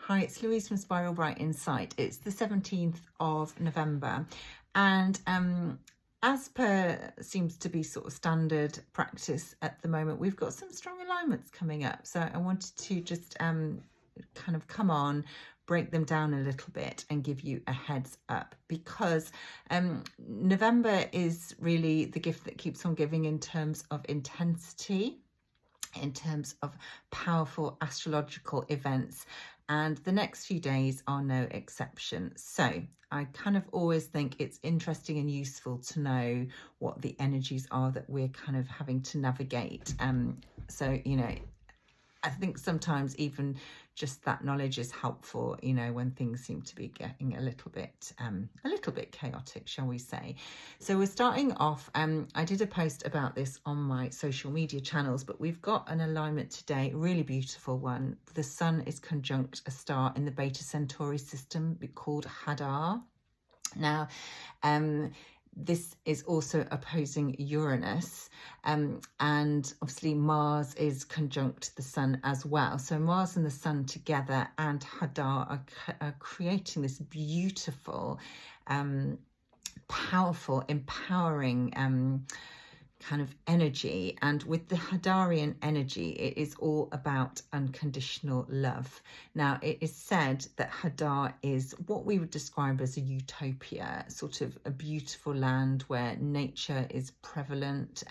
Hi, it's Louise from Spiral Bright Insight. It's the 17th of November, and as per seems to be sort of standard practice at the moment, we've got some strong alignments coming up. So I wanted to just kind of come on, break them down a little bit and give you a heads up, because November is really the gift that keeps on giving in terms of intensity, in terms of powerful astrological events, and the next few days are no exception. So I kind of always think it's interesting and useful to know what the energies are that we're kind of having to navigate. So, you know, I think sometimes even just that knowledge is helpful, you know, when things seem to be getting a little bit chaotic, shall we say. So we're starting off, I did a post about this on my social media channels, but we've got an alignment today, really beautiful one. The sun is conjunct a star in the Beta Centauri system called Hadar. Now, this is also opposing Uranus, and obviously Mars is conjunct the sun as well. So Mars and the sun together and Hadar are creating this beautiful, powerful, empowering kind of energy. And with the Hadarian energy, it is all about unconditional love. Now, it is said that Hadar is what we would describe as a utopia, sort of a beautiful land where nature is prevalent,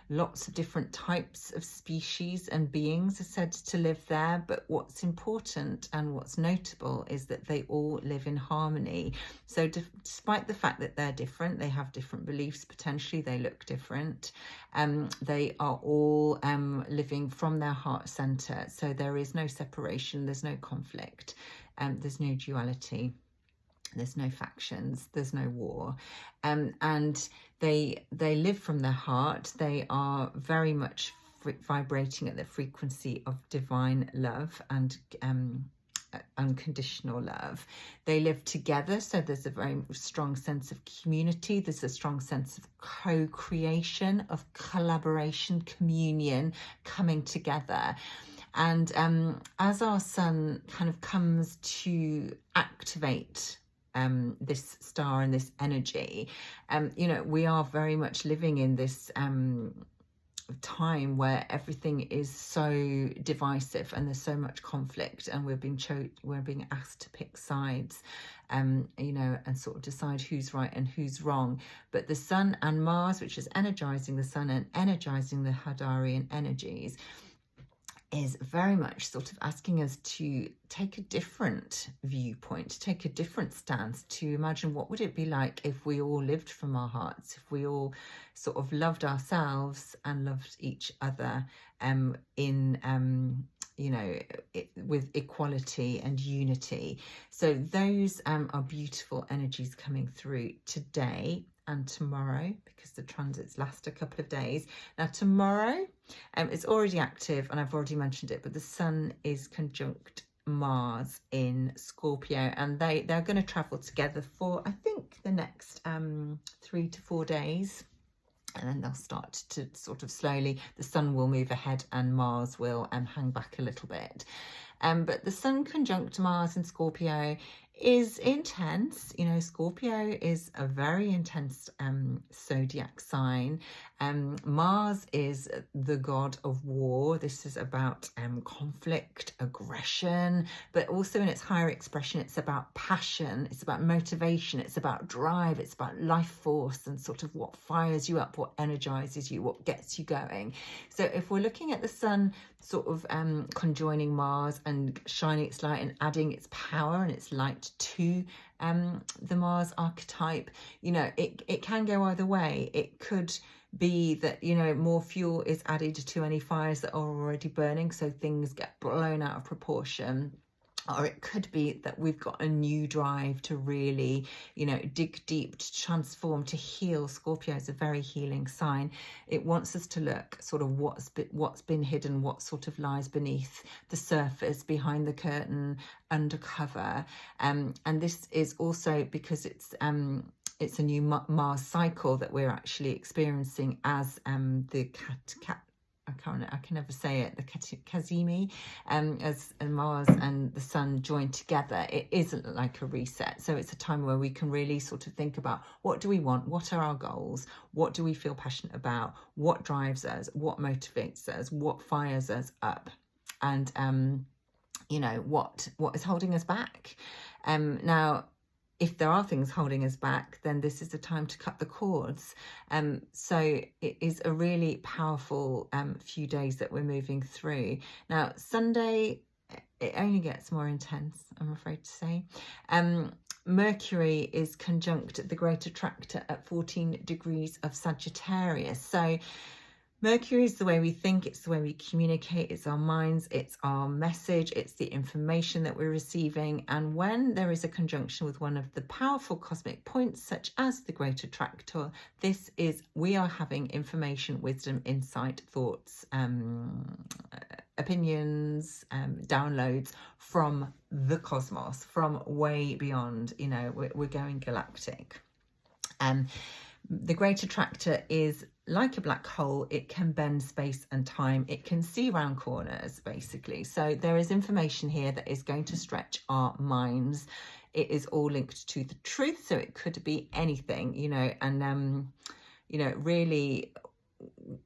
lots of different types of species and beings are said to live there. But what's important and what's notable is that they all live in harmony. So despite the fact that they're different, they have different beliefs, potentially they look different, they are all living from their heart center. So there is no separation, there's no conflict, there's no duality, there's no factions, there's no war, and they live from their heart. They are very much vibrating at the frequency of divine love and unconditional love. They live together, so there's a very strong sense of community, there's a strong sense of co-creation, of collaboration, communion, coming together. And as our sun kind of comes to activate this star and this energy, you know, we are very much living in this time where everything is so divisive and there's so much conflict, and we're being asked to pick sides, you know, and sort of decide who's right and who's wrong. But the sun and Mars, which is energizing the sun and energizing the Hadarian energies, is very much sort of asking us to take a different viewpoint, take a different stance, to imagine what would it be like if we all lived from our hearts, if we all sort of loved ourselves and loved each other in you know, with equality and unity. So those are beautiful energies coming through today and tomorrow, because the transits last a couple of days. Now tomorrow, it's already active and I've already mentioned it, but the sun is conjunct Mars in Scorpio, and they're going to travel together for, I think, the next 3 to 4 days. And then they'll start to sort of slowly, the sun will move ahead and Mars will hang back a little bit. But the sun conjunct Mars in Scorpio is intense. You know, Scorpio is a very intense zodiac sign. Mars is the god of war. This is about conflict, aggression, but also in its higher expression, it's about passion, it's about motivation, it's about drive, it's about life force and sort of what fires you up, what energizes you, what gets you going. So if we're looking at the sun sort of conjoining Mars and shining its light and adding its power and its light to the Mars archetype, you know, it can go either way. It could be that, you know, more fuel is added to any fires that are already burning, so things get blown out of proportion. Or it could be that we've got a new drive to really, you know, dig deep, to transform, to heal. Scorpio is a very healing sign. It wants us to look sort of what's been hidden, what sort of lies beneath the surface, behind the curtain, undercover. And this is also because it's a new Mars cycle that we're actually experiencing as the I can never say it, the Kazimi, as Mars and the Sun join together, it isn't like a reset. So it's a time where we can really sort of think about, what do we want? What are our goals? What do we feel passionate about? What drives us? What motivates us? What fires us up? And, you know, what is holding us back? Now, if there are things holding us back, then this is the time to cut the cords. So it is a really powerful few days that we're moving through. Now, Sunday, it only gets more intense, I'm afraid to say. Mercury is conjunct the Great Attractor at 14 degrees of Sagittarius. So Mercury is the way we think, it's the way we communicate, it's our minds, it's our message, it's the information that we're receiving. And when there is a conjunction with one of the powerful cosmic points, such as the Great Attractor, we are having information, wisdom, insight, thoughts, opinions, downloads from the cosmos, from way beyond. You know, we're going galactic. The Great Attractor is like a black hole. It can bend space and time. It can see round corners, basically. So there is information here that is going to stretch our minds. It is all linked to the truth, so it could be anything, you know, and you know, really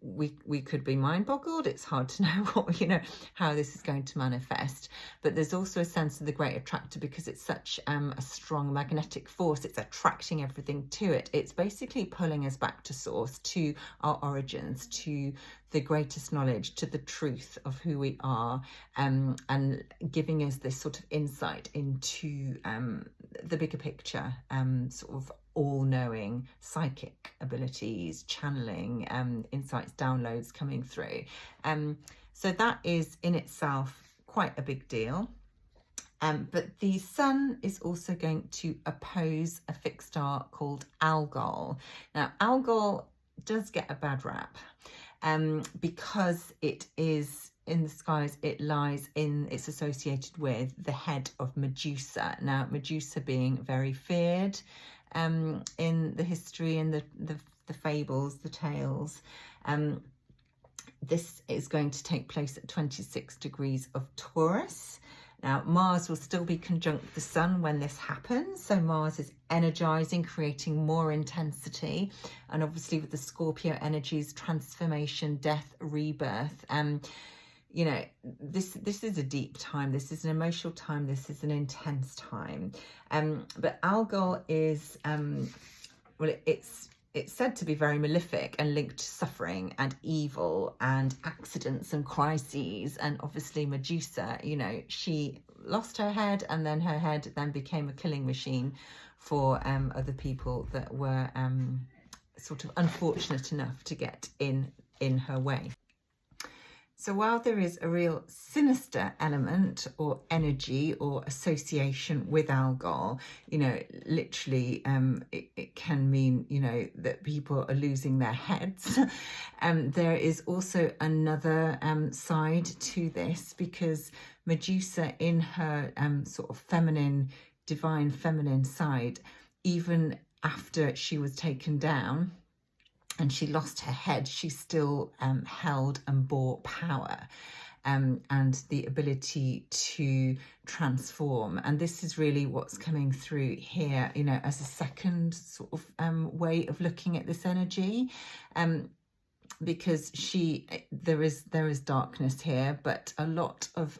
we could be mind boggled. It's hard to know what, you know, how this is going to manifest. But there's also a sense of the Great Attractor, because it's such a strong magnetic force. It's attracting everything to it. It's basically pulling us back to source, to our origins, to the greatest knowledge, to the truth of who we are, and giving us this sort of insight into the bigger picture, sort of all-knowing psychic abilities, channeling, insights, downloads coming through. So that is in itself quite a big deal. But the Sun is also going to oppose a fixed star called Algol. Now, Algol does get a bad rap because it is in the skies. It's associated with the head of Medusa. Now, Medusa being very feared in the history and the fables, the tales. This is going to take place at 26 degrees of Taurus. Now, Mars will still be conjunct the Sun when this happens. So Mars is energizing, creating more intensity. And obviously with the Scorpio energies, transformation, death, rebirth. You know, this is a deep time. This is an emotional time. This is an intense time. But Algol is, well, it's said to be very malefic and linked to suffering and evil and accidents and crises. And obviously Medusa, you know, she lost her head, and then her head then became a killing machine for other people that were sort of unfortunate enough to get in her way. So while there is a real sinister element or energy or association with Algol, you know, literally it can mean, you know, that people are losing their heads. There is also another side to this, because Medusa, in her sort of feminine, divine feminine side, even after she was taken down and she lost her head, she still held and bore power and the ability to transform. And this is really what's coming through here, you know, as a second sort of way of looking at this energy. Because there is darkness here, but a lot of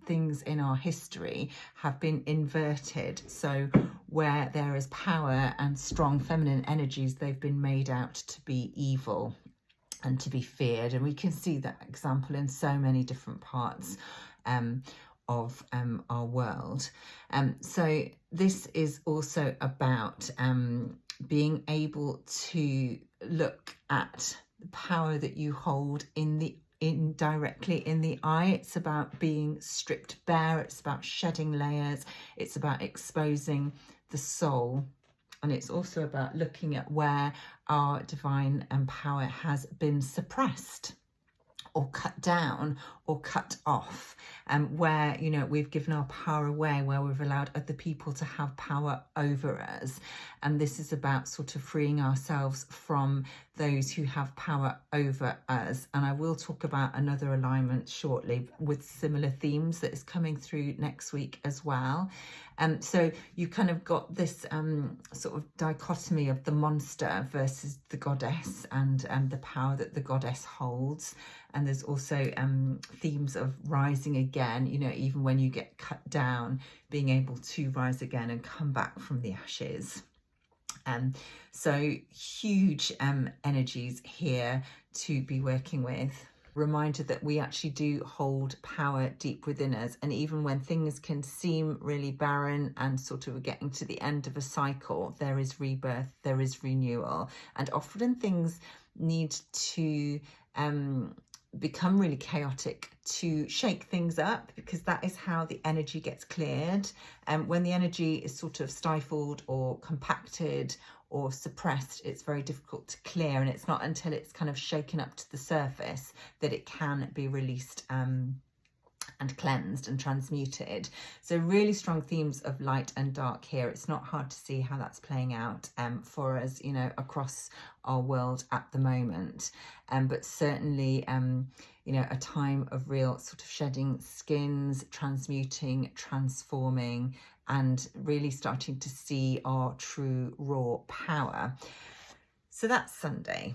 things in our history have been inverted. So where there is power and strong feminine energies, they've been made out to be evil and to be feared. And we can see that example in so many different parts of our world. So this is also about being able to look at the power that you hold directly in the eye. It's about being stripped bare. It's about shedding layers. It's about exposing the soul. And it's also about looking at where our divine power has been suppressed, or cut down or cut off, where, you know, we've given our power away, where we've allowed other people to have power over us. And this is about sort of freeing ourselves from those who have power over us. And I will talk about another alignment shortly with similar themes that is coming through next week as well. So you kind of got this sort of dichotomy of the monster versus the goddess, and the power that the goddess holds. And there's also themes of rising again, you know, even when you get cut down, being able to rise again and come back from the ashes. So huge energies here to be working with. Reminder that we actually do hold power deep within us, and even when things can seem really barren and sort of getting to the end of a cycle, there is rebirth, there is renewal. And often things need to become really chaotic to shake things up, because that is how the energy gets cleared. When the energy is sort of stifled or compacted or suppressed, it's very difficult to clear, and it's not until it's kind of shaken up to the surface that it can be released and cleansed and transmuted. So really strong themes of light and dark here. It's not hard to see how that's playing out for us, you know, across our world at the moment. But certainly, you know, a time of real sort of shedding skins, transmuting, transforming, and really starting to see our true raw power. So that's Sunday.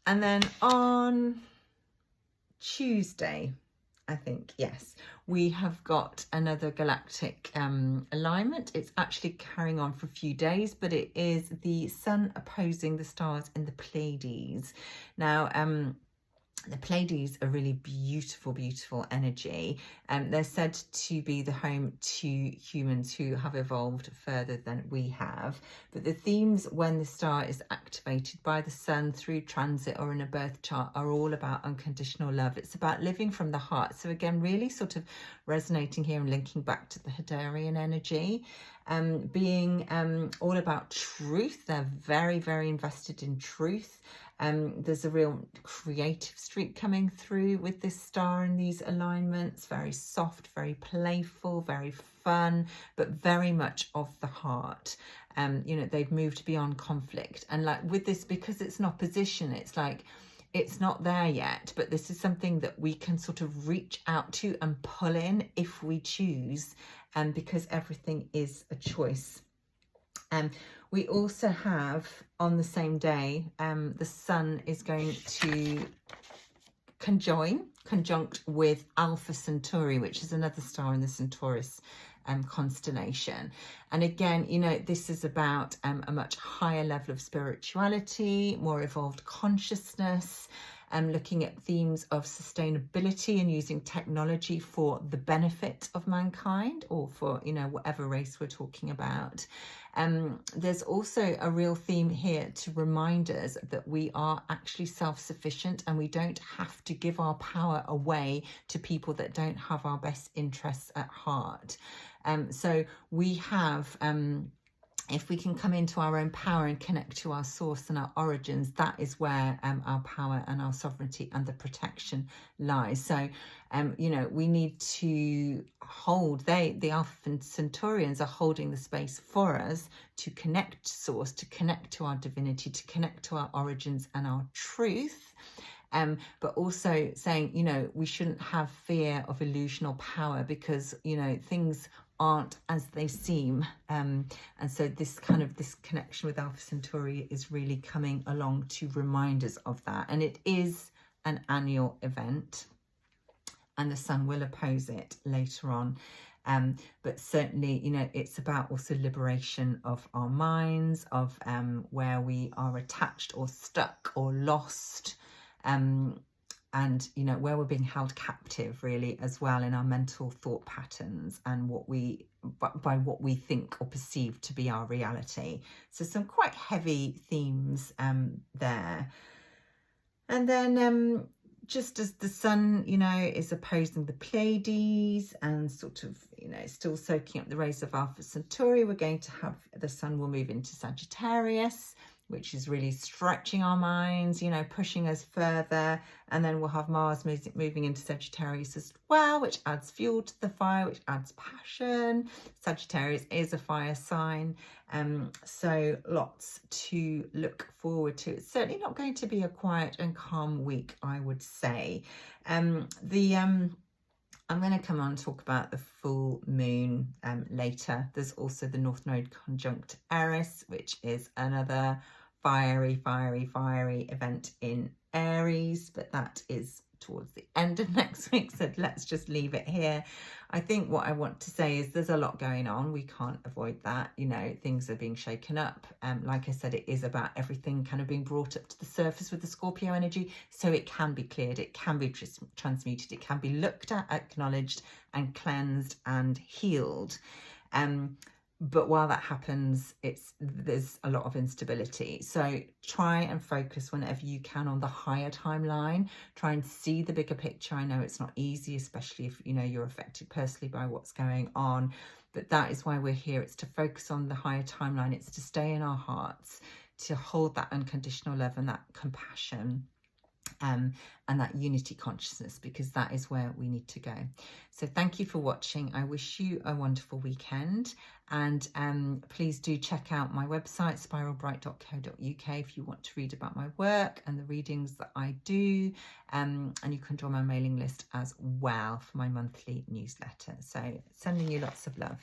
And then on Tuesday, I think, yes, we have got another galactic alignment. It's actually carrying on for a few days, but it is the sun opposing the stars in the Pleiades. Now, the Pleiades are really beautiful, beautiful energy. They're said to be the home to humans who have evolved further than we have. But the themes when the star is activated by the sun through transit or in a birth chart are all about unconditional love. It's about living from the heart. So again, really sort of resonating here and linking back to the Hadarian energy. Being all about truth. They're very, very invested in truth. There's a real creative streak coming through with this star and these alignments. Very soft, very playful, very fun, but very much of the heart. You know, they've moved beyond conflict. And like with this, because it's an opposition, it's like, it's not there yet, but this is something that we can sort of reach out to and pull in if we choose, because everything is a choice. We also have on the same day, the sun is going to conjunct with Alpha Centauri, which is another star in the Centaurus constellation. And again, you know, this is about a much higher level of spirituality, more evolved consciousness, looking at themes of sustainability and using technology for the benefit of mankind, or for, you know, whatever race we're talking about. There's also a real theme here to remind us that we are actually self-sufficient, and we don't have to give our power away to people that don't have our best interests at heart. So we have, if we can come into our own power and connect to our source and our origins, that is where our power and our sovereignty and the protection lies. So, you know, we need to hold, the Alpha Centaurians are holding the space for us to connect to source, to connect to our divinity, to connect to our origins and our truth. But also saying, you know, we shouldn't have fear of illusional power, because, you know, things aren't as they seem, and so this connection with Alpha Centauri is really coming along to remind us of that. And it is an annual event, and the sun will oppose it later on, but certainly, you know, it's about also liberation of our minds, of where we are attached or stuck or lost, and, you know, where we're being held captive really as well in our mental thought patterns and by what we think or perceive to be our reality. So some quite heavy themes there. And then just as the sun, you know, is opposing the Pleiades and sort of, you know, still soaking up the rays of Alpha Centauri, we're going to have the sun will move into Sagittarius, which is really stretching our minds, you know, pushing us further. And then we'll have Mars moving into Sagittarius as well, which adds fuel to the fire, which adds passion. Sagittarius is a fire sign. So lots to look forward to. It's certainly not going to be a quiet and calm week, I would say. I'm going to come on and talk about the full moon later. There's also the North Node conjunct Eris, which is another fiery event in Aries, but that is towards the end of next week, so let's just leave it here. I think what I want to say is there's a lot going on. We can't avoid that. You know, things are being shaken up. Like I said, it is about everything kind of being brought up to the surface with the Scorpio energy, so it can be cleared, it can be transmuted, it can be looked at, acknowledged and cleansed and healed. But while that happens, there's a lot of instability. So try and focus whenever you can on the higher timeline. Try and see the bigger picture. I know it's not easy, especially if, you know, you're affected personally by what's going on. But that is why we're here. It's to focus on the higher timeline. It's to stay in our hearts, to hold that unconditional love and that compassion. And that unity consciousness, because that is where we need to go. So thank you for watching. I wish you a wonderful weekend, and please do check out my website spiralbright.co.uk if you want to read about my work and the readings that I do, and you can join my mailing list as well for my monthly newsletter. So sending you lots of love.